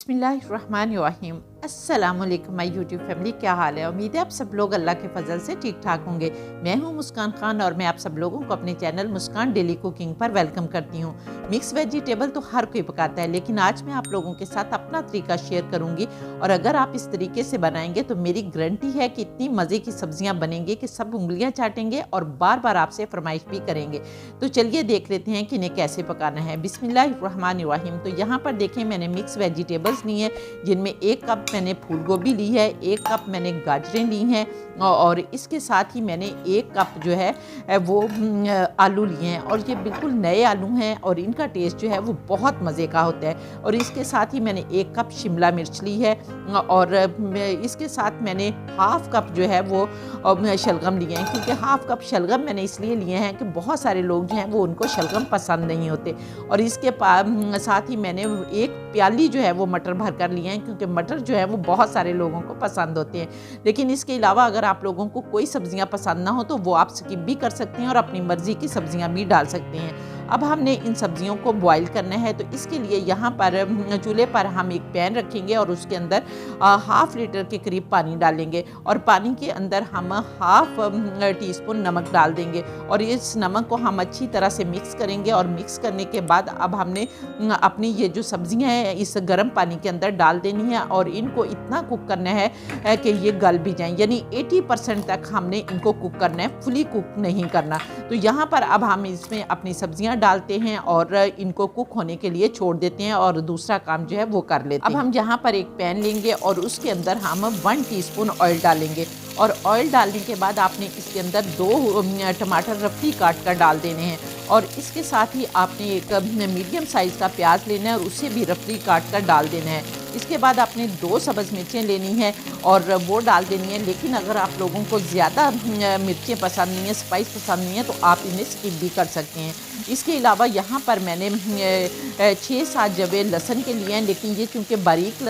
बिस्मिल्लाहिर्रहमानिर्रहीम। अस्सलामुअलैकुम my YouTube family, क्या हाल है। उम्मीद है आप सब लोग अल्लाह के फजल से ठीक ठाक होंगे। मैं हूं मुस्कान खान और मैं आप सब लोगों को अपने चैनल मुस्कान डेली कुकिंग पर वेलकम करती हूं। मिक्स वेजिटेबल तो हर कोई पकाता है, लेकिन आज मैं आप लोगों के साथ अपना तरीका शेयर करूंगी और अगर आप इस तरीके से बनाएंगे तो मेरी गारंटी है कि इतनी मज़े की सब्जियाँ बनेंगी कि सब उंगलियाँ चाटेंगे और बार बार आपसे फरमाइश भी करेंगे। तो चलिए देख लेते हैं कि इन्हें कैसे पकाना है। बिस्मिल्लाहिर्रहमानिर्रहीम। तो यहाँ पर देखें मैंने मिक्स वेजिटेबल्स ली हैं, जिनमें 1 कप मैंने फूल गोभी ली है, 1 कप मैंने गाजरें ली हैं और इसके साथ ही मैंने 1 कप जो है वो आलू लिए हैं और ये बिल्कुल नए आलू हैं और इनका टेस्ट जो है वो बहुत मज़े का होता है। और इसके साथ ही मैंने 1 कप शिमला मिर्च ली है और इसके साथ मैंने हाफ़ कप जो है वो शलगम लिए हैं, क्योंकि हाफ़ कप शलगम मैंने इसलिए लिए हैं कि बहुत सारे लोग जो हैं वो उनको शलगम पसंद नहीं होते। और इसके साथ ही मैंने 1 प्याली जो है वो मटर भर कर लिए हैं, क्योंकि मटर जो है वो बहुत सारे लोगों को पसंद होते हैं। लेकिन इसके अलावा अगर आप लोगों को कोई सब्जियां पसंद ना हो तो वो आप स्किप भी कर सकते हैं और अपनी मर्ज़ी की सब्जियां भी डाल सकते हैं। अब हमने इन सब्जियों को बॉईल करना है, तो इसके लिए यहाँ पर चूल्हे पर हम एक पैन रखेंगे और उसके अंदर हाफ़ लीटर के करीब पानी डालेंगे और पानी के अंदर हम हाफ़ टी-स्पून नमक डाल देंगे और इस नमक को हम अच्छी तरह से मिक्स करेंगे। और मिक्स करने के बाद अब हमने अपनी ये जो सब्जियां हैं इस गर्म पानी के अंदर डाल देनी है और इनको इतना कुक करना है कि ये गल भी जाएं, यानी 80% तक हमने इनको कुक करना है, फुली कुक नहीं करना। तो यहाँ पर अब हम इसमें अपनी सब्जियां डालते हैं और इनको कुक होने के लिए छोड़ देते हैं और दूसरा काम जो है वो कर लेते हैं। अब हम यहाँ पर एक पैन लेंगे और उसके अंदर हम 1 टीस्पून ऑयल डालेंगे और ऑयल डालने के बाद आपने इसके अंदर 2 टमाटर रफली काट कर डाल देने हैं और इसके साथ ही आपने एक मीडियम साइज़ का प्याज लेना है और उसे भी रफली काट कर डाल देना है। इसके बाद आपने 2 सब्ज़ मिर्चें लेनी है और वो डाल देनी है। लेकिन अगर आप लोगों को ज़्यादा मिर्चें पसंद नहीं है, स्पाइस पसंद नहीं है, तो आप इन्हें स्किप भी कर सकते हैं। इसके अलावा यहाँ पर मैंने 6-7 जवे लहसुन के लिए हैं, लेकिन ये चूँकि बारीक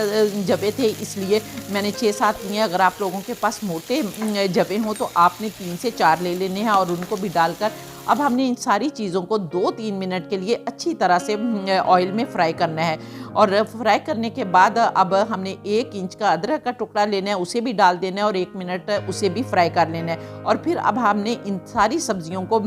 जवे थे इसलिए मैंने 6-7 लिए हैं। अगर आप लोगों के पास मोटे जवे हों तो आपने 3 से 4 ले लेने हैं और उनको भी डालकर अब हमने इन सारी चीज़ों को 2-3 मिनट के लिए अच्छी तरह से ऑयल में फ्राई करना है। और फ्राई करने के बाद अब हमने 1 इंच का अदरक का टुकड़ा लेना है, उसे भी डाल देना है और 1 मिनट उसे भी फ्राई कर लेना है। और फिर अब हमने इन सारी सब्जियों को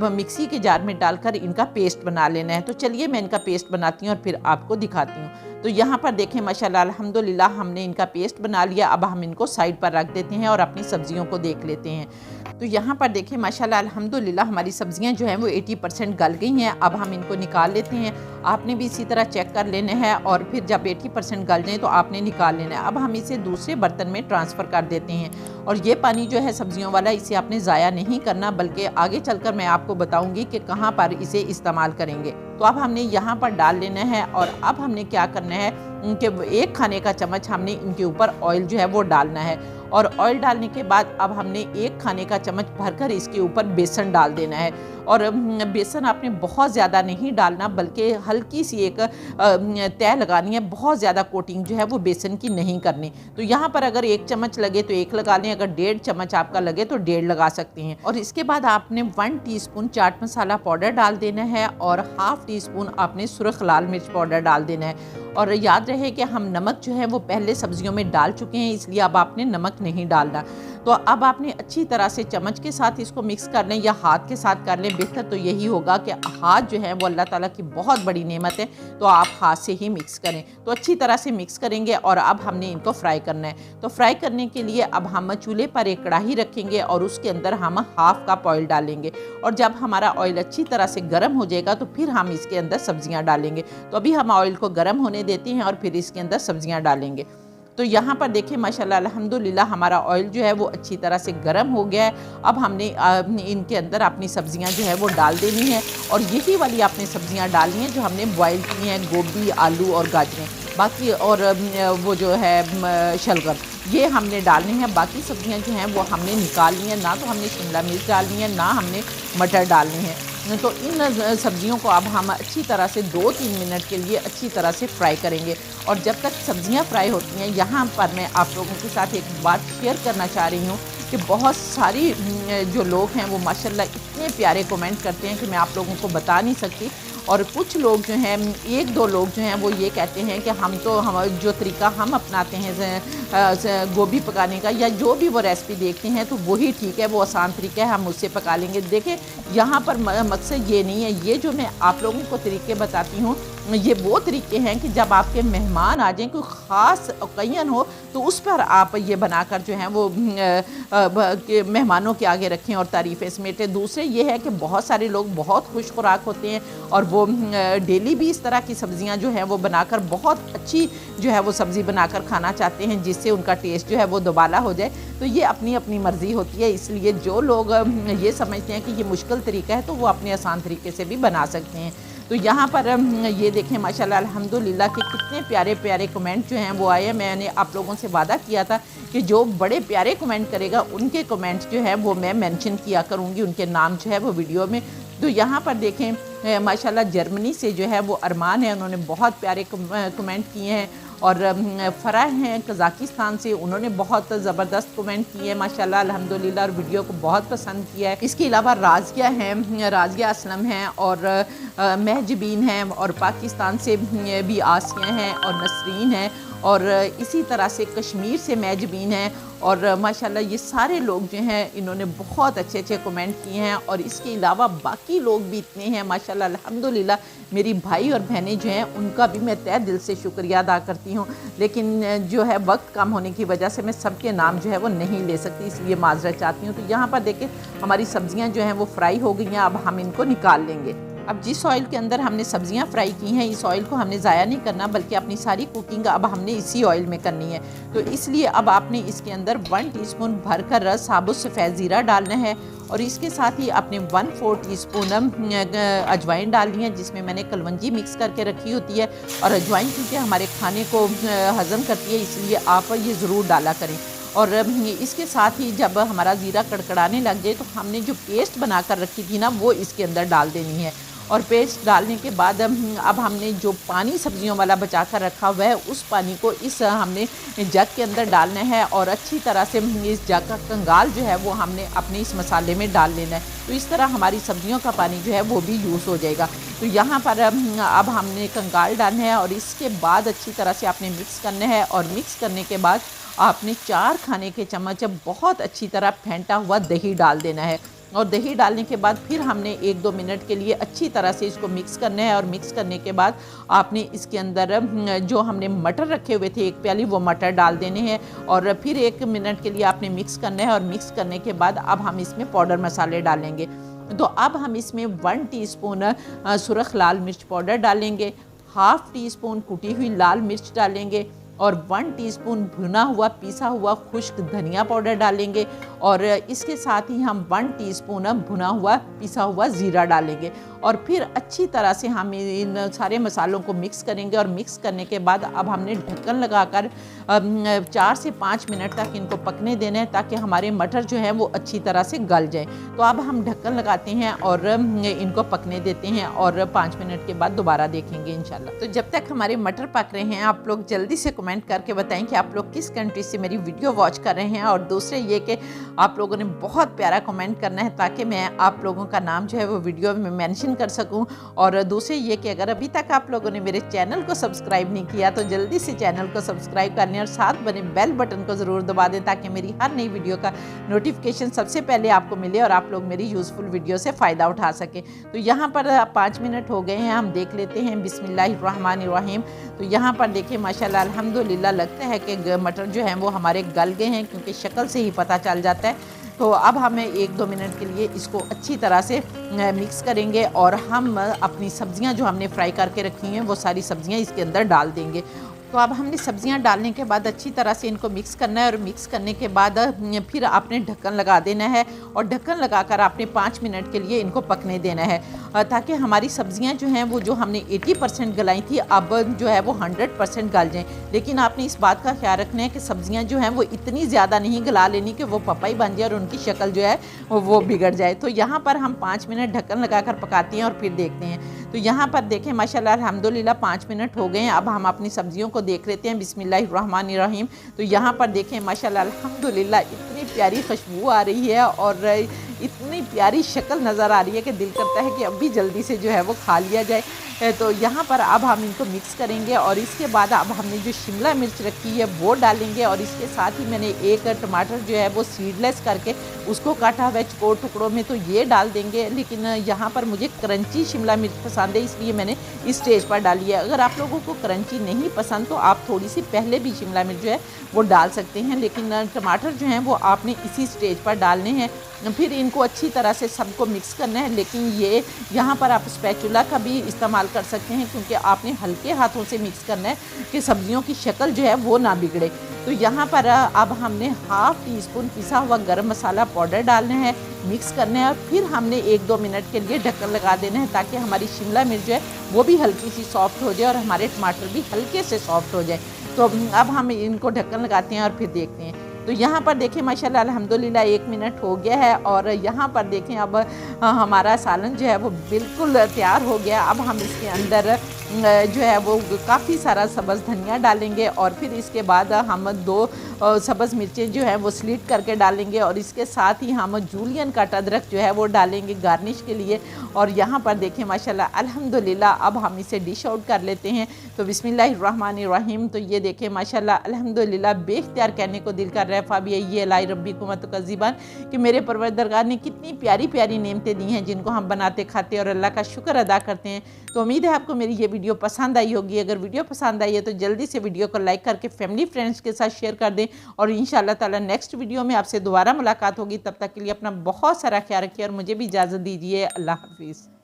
मिक्सी के जार में डालकर इनका पेस्ट बना लेना है। तो चलिए मैं इनका पेस्ट बनाती हूँ और फिर आपको दिखाती हूँ। तो यहाँ पर देखें माशाल्लाह अल्हम्दुलिल्लाह हमने इनका पेस्ट बना लिया। अब हम इनको साइड पर रख देते हैं और अपनी सब्जियों को देख लेते हैं। तो यहाँ पर देखें माशाल्लाह अल्हम्दुलिल्लाह हमारी सब्जियाँ जो हैं वो 80% गल गई हैं। अब हम इनको निकाल लेते हैं। आपने भी इसी तरह चेक कर लेना है और फिर जब 80% गल जाए तो आपने निकाल लेना है। अब हम इसे दूसरे बर्तन में ट्रांसफ़र कर देते हैं और ये पानी जो है सब्जियों वाला, इसे आपने ज़ाया नहीं करना, बल्कि आगे चलकर मैं आपको बताऊँगी कि कहाँ पर इसे इस्तेमाल करेंगे। तो अब हमने यहाँ पर डाल लेना है और अब हमने क्या करना है कि 1 खाने का चम्मच हमने इनके ऊपर ऑयल जो है वो डालना है और ऑयल डालने के बाद अब हमने 1 खाने का चम्मच भरकर इसके ऊपर बेसन डाल देना है। और बेसन आपने बहुत ज़्यादा नहीं डालना, बल्कि हल्की सी एक तय लगानी है, बहुत ज़्यादा कोटिंग जो है वो बेसन की नहीं करनी। तो यहाँ पर अगर 1 चम्मच लगे तो 1 लगा लें, अगर 1.5 चम्मच आपका लगे तो 1.5 लगा सकते हैं। और इसके बाद आपने 1 टीस्पून चाट मसाला पाउडर डाल देना है और हाफ़ टीस्पून आपने सुर्ख लाल मिर्च पाउडर डाल देना है। और याद रहे कि हम नमक जो है वो पहले सब्जियों में डाल चुके हैं, इसलिए अब आपने नमक नहीं डालना। तो अब आपने अच्छी तरह से चम्मच के साथ इसको मिक्स कर लें या हाथ के साथ कर लें। बेहतर तो यही होगा कि हाथ जो है वो अल्लाह ताला की बहुत बड़ी नेमत है, तो आप हाथ से ही मिक्स करें। तो अच्छी तरह से मिक्स करेंगे और अब हमने इनको फ्राई करना है। तो फ्राई करने के लिए अब हम चूल्हे पर एक कढ़ाई रखेंगे और उसके अंदर हम हाफ़ कप ऑयल डालेंगे और जब हमारा ऑयल अच्छी तरह से गर्म हो जाएगा तो फिर हम इसके अंदर सब्जियाँ डालेंगे। तो अभी हम ऑयल को गर्म होने देते हैं और फिर इसके अंदर सब्जियाँ डालेंगे। तो यहाँ पर देखें माशाल्लाह अल्हम्दुलिल्लाह हमारा ऑयल जो है वो अच्छी तरह से गर्म हो गया है। अब हमने इनके अंदर अपनी सब्जियाँ जो है वो डाल देनी है और यही वाली आपने सब्जियाँ डालनी है जो हमने बॉयल की हैं, गोभी, आलू और गाजरें, बाकी और वो जो है शलगम, ये हमने डालने हैं। बाकी सब्जियां जो हैं वो हमने निकाल ली हैं, ना तो हमने शिमला मिर्च डालनी है ना हमने मटर डालने हैं। तो इन सब्जियों को अब हम अच्छी तरह से 2-3 मिनट के लिए अच्छी तरह से फ्राई करेंगे। और जब तक सब्जियां फ्राई होती हैं, यहाँ पर मैं आप लोगों के साथ एक बात शेयर करना चाह रही हूँ कि बहुत सारी जो लोग हैं वो माशाल्लाह इतने प्यारे कमेंट करते हैं कि मैं आप लोगों को बता नहीं सकती। और कुछ लोग जो हैं, एक दो लोग जो हैं वो ये कहते हैं कि हम जो तरीका हम अपनाते हैं गोभी पकाने का या जो भी वो रेसिपी देखते हैं तो वही ठीक है, वो आसान तरीका है, हम उससे पका लेंगे। देखिए यहाँ पर मकसद ये नहीं है, ये जो मैं आप लोगों को तरीके बताती हूँ ये वो तरीके हैं कि जब आपके मेहमान आ जाएं, कोई ख़ास ओकेजन हो तो उस पर आप ये बनाकर जो है वो मेहमानों के आगे रखें और तारीफ़ें समेटें। दूसरे ये है कि बहुत सारे लोग बहुत खुश खुराक होते हैं और वो डेली भी इस तरह की सब्ज़ियां जो है वो बनाकर बहुत अच्छी जो है वो सब्ज़ी बनाकर खाना चाहते हैं जिससे उनका टेस्ट जो है वो दोबारा हो जाए। तो ये अपनी अपनी मर्ज़ी होती है, इसलिए जो लोग ये समझते हैं कि ये मुश्किल तरीका है तो वो अपने आसान तरीके से भी बना सकते हैं। तो यहाँ पर ये देखें माशाल्लाह अल्हम्दुलिल्लाह कि कितने प्यारे प्यारे कमेंट जो हैं वो आए हैं। मैंने आप लोगों से वादा किया था कि जो बड़े प्यारे कमेंट करेगा उनके कमेंट जो है वो मैं मेंशन किया करूँगी, उनके नाम जो है वो वीडियो में। तो यहाँ पर देखें माशाल्लाह जर्मनी से जो है वो अरमान है, उन्होंने बहुत प्यारे कमेंट किए हैं। और फ़रा हैं कज़ाकिस्तान से, उन्होंने बहुत ज़बरदस्त कमेंट किए हैं माशाल्लाह अल्हम्दुलिल्लाह और वीडियो को बहुत पसंद किया है। इसके अलावा राज़िया हैं, राज़िया असलम हैं और महजबीन हैं और पाकिस्तान से भी आसिया हैं और नसरीन हैं और इसी तरह से कश्मीर से महजबीन हैं और माशाल्लाह ये सारे लोग जो हैं इन्होंने बहुत अच्छे अच्छे कमेंट किए हैं। और इसके अलावा बाकी लोग भी इतने हैं माशाल्लाह अल्हम्दुलिल्लाह। मेरी भाई और बहनें जो हैं उनका भी मैं तहे दिल से शुक्रिया अदा करती हूँ, लेकिन जो है वक्त कम होने की वजह से मैं सबके नाम जो है वो नहीं ले सकती, इसलिए माजरत चाहती हूँ। तो यहाँ पर देखें हमारी सब्ज़ियाँ जो हैं वो फ्राई हो गई हैं, अब हम इनको निकाल लेंगे। अब जिस ऑयल के अंदर हमने सब्जियां फ्राई की हैं इस ऑयल को हमने ज़ाया नहीं करना, बल्कि अपनी सारी कुकिंग अब हमने इसी ऑयल में करनी है। तो इसलिए अब आपने इसके अंदर 1 टीस्पून भरकर साबुत सफ़ेद ज़ीरा डालना है और इसके साथ ही आपने 1/4 टीस्पून अजवाइन डालनी है, जिसमें मैंने कलवंजी मिक्स करके रखी होती है। और अजवाइन क्योंकि हमारे खाने को हज़म करती है इसलिए आप ये ज़रूर डाला करें। और इसके साथ ही जब हमारा ज़ीरा कड़कड़ाने लग जाए तो हमने जो पेस्ट बना कर रखी थी ना वो इसके अंदर डाल देनी है। और पेस्ट डालने के बाद अब हमने जो पानी सब्जियों वाला बचा कर रखा हुआ है उस पानी को इस हमने जग के अंदर डालना है और अच्छी तरह से इस जग का कंगाल जो है वो हमने अपने इस मसाले में डाल लेना है। तो इस तरह हमारी सब्जियों का पानी जो है वो भी यूज़ हो जाएगा। तो यहाँ पर अब हमने कंगाल डालना है और इसके बाद अच्छी तरह से आपने मिक्स करना है। और मिक्स करने के बाद आपने 4 खाने के चम्मच बहुत अच्छी तरह फेंटा हुआ दही डाल देना है। और दही डालने के बाद फिर हमने 1-2 मिनट के लिए अच्छी तरह से इसको मिक्स करना है। और मिक्स करने के बाद आपने इसके अंदर जो हमने मटर रखे हुए थे 1 प्याली वो मटर डाल देने हैं और फिर 1 मिनट के लिए आपने मिक्स करना है। और मिक्स करने के बाद अब हम इसमें पाउडर मसाले डालेंगे। तो अब हम इसमें 1 टीस्पून सुरख लाल मिर्च पाउडर डालेंगे, 1/2 टीस्पून कुटी हुई लाल मिर्च डालेंगे और 1 टीस्पून भुना हुआ पिसा हुआ खुश्क धनिया पाउडर डालेंगे। और इसके साथ ही हम 1 टीस्पून भुना हुआ पिसा हुआ ज़ीरा डालेंगे और फिर अच्छी तरह से हम इन सारे मसालों को मिक्स करेंगे। और मिक्स करने के बाद अब हमने ढक्कन लगाकर 4 से 5 मिनट तक इनको पकने देना है ताकि हमारे मटर जो है वो अच्छी तरह से गल जाए। तो अब हम ढक्कन लगाते हैं और इनको पकने देते हैं और 5 मिनट के बाद दोबारा देखेंगे इंशाल्लाह। तो जब तक हमारे मटर पक रहे हैं आप लोग जल्दी से कमेंट करके बताएं कि आप लोग किस कंट्री से मेरी वीडियो वॉच कर रहे हैं। और दूसरे ये कि आप लोगों ने बहुत प्यारा कमेंट करना है ताकि मैं आप लोगों का नाम जो है वो वीडियो में मेंशन कर सकूं। और दूसरे ये कि अगर अभी तक आप लोगों ने मेरे चैनल को सब्सक्राइब नहीं किया तो जल्दी से चैनल को सब्सक्राइब कर लें और साथ बने बेल बटन को ज़रूर दबा दें ताकि मेरी हर नई वीडियो का नोटिफिकेशन सबसे पहले आपको मिले और आप लोग मेरी यूज़फुल वीडियो से फ़ायदा उठा सकें। तो यहाँ पर 5 मिनट हो गए हैं, हम देख लेते हैं। बिस्मिल्लाहिर्रहमानिर्रहीम। तो यहाँ पर देखिए माशाल्लाह अल्हम्दुलिल्लाह लगता है कि मटर जो हैं वो हमारे गल गए हैं क्योंकि शक्ल से ही पता चल जाता है। तो अब हमें 1-2 मिनट के लिए इसको अच्छी तरह से मिक्स करेंगे और हम अपनी सब्जियां जो हमने फ्राई करके रखी हैं वो सारी सब्जियां इसके अंदर डाल देंगे। तो अब हमने सब्जियां डालने के बाद अच्छी तरह से इनको मिक्स करना है और मिक्स करने के बाद फिर आपने ढक्कन लगा देना है और ढक्कन लगाकर आपने 5 मिनट के लिए इनको पकने देना है ताकि हमारी सब्जियां जो हैं वो जो हमने 80% गलाई थी अब जो है वो 100% गल जाएं। लेकिन आपने इस बात का ख्याल रखना है कि सब्जियां जो हैं वो इतनी ज़्यादा नहीं गला लेनी कि वो पपाई बन जाए और उनकी शक्ल जो है वो बिगड़ जाए। तो यहाँ पर हम 5 मिनट ढक्कन लगाकर पकाते हैं और फिर देखते हैं। तो यहाँ पर देखें माशाल्लाह अल्हम्दुलिल्लाह 5 मिनट हो गए हैं। अब हम अपनी सब्जियों को देख लेते हैं। बिस्मिल्लाहिर्रहमानिर्रहीम। तो यहाँ पर देखें माशाल्लाह अल्हम्दुलिल्लाह इतनी प्यारी खुशबू आ रही है और इतनी प्यारी शक्ल नज़र आ रही है कि दिल करता है कि अभी जल्दी से जो है वो खा लिया जाए। तो यहाँ पर अब हम इनको मिक्स करेंगे और इसके बाद अब हमने जो शिमला मिर्च रखी है वो डालेंगे और इसके साथ ही मैंने एक टमाटर जो है वो सीडलेस करके उसको काटा हुआ चौकोर टुकड़ों में, तो ये डाल देंगे। लेकिन यहाँ पर मुझे क्रंची शिमला मिर्च पसंद है, इसलिए मैंने इस स्टेज पर डाली है। अगर आप लोगों को क्रंची नहीं पसंद तो आप थोड़ी सी पहले भी शिमला मिर्च जो है वो डाल सकते हैं, लेकिन टमाटर जो हैं वो आपने इसी स्टेज पर डालने हैं। फिर इनको अच्छी तरह से सबको मिक्स करना है, लेकिन ये यहाँ पर आप स्पैचुला का भी इस्तेमाल कर सकते हैं क्योंकि आपने हल्के हाथों से मिक्स करना है कि सब्जियों की शक्ल जो है वो ना बिगड़े। तो यहाँ पर अब हमने हाफ़ टी स्पून पिसा हुआ गरम मसाला पाउडर डालना है, मिक्स करना है और फिर हमने 1-2 मिनट के लिए ढक्कन लगा देना है ताकि हमारी शिमला मिर्च जो है वो भी हल्की सी सॉफ्ट हो जाए और हमारे टमाटर भी हल्के से सॉफ्ट हो जाए। तो अब हम इनको ढक्कन लगाते हैं और फिर देखते हैं। तो यहाँ पर देखें माशाल्लाह अल्हम्दुलिल्लाह 1 मिनट हो गया है और यहाँ पर देखें अब हमारा सालन जो है वो बिल्कुल तैयार हो गया। अब हम इसके अंदर जो है वो काफ़ी सारा सब्ज़ धनिया डालेंगे और फिर इसके बाद हम 2 सब्ज़ मिर्चें जो है वो स्लिट करके डालेंगे और इसके साथ ही हम जूलियन कट अदरक जो है वो डालेंगे गार्निश के लिए। और यहाँ पर देखें माशाल्लाह अल्हम्दुलिल्लाह अब हम इसे डिश आउट कर लेते हैं। तो बिस्मिल्लाहिर्रहमानिर्रहीम। तो ये देखें माशाल्लाह अल्हम्दुलिल्लाह बेख्तियार कहने को दिल कर रहा है फ़ाबिया लाई रब्बिकुम तुकज़्ज़िबान कि मेरे परवरदिगार ने कितनी प्यारी प्यारी नेमतें दी हैं जिनको हम बनाते खाते और अल्लाह का शुक्र अदा करते हैं। तो उम्मीद है आपको मेरी ये वीडियो पसंद आई होगी। अगर वीडियो पसंद आई है तो जल्दी से वीडियो को लाइक करके फैमिली फ्रेंड्स के साथ शेयर कर दें और इंशाअल्लाह ताला नेक्स्ट वीडियो में आपसे दोबारा मुलाकात होगी। तब तक के लिए अपना बहुत सारा ख्याल रखिए और मुझे भी इजाज़त दीजिए। अल्लाह हाफिज़।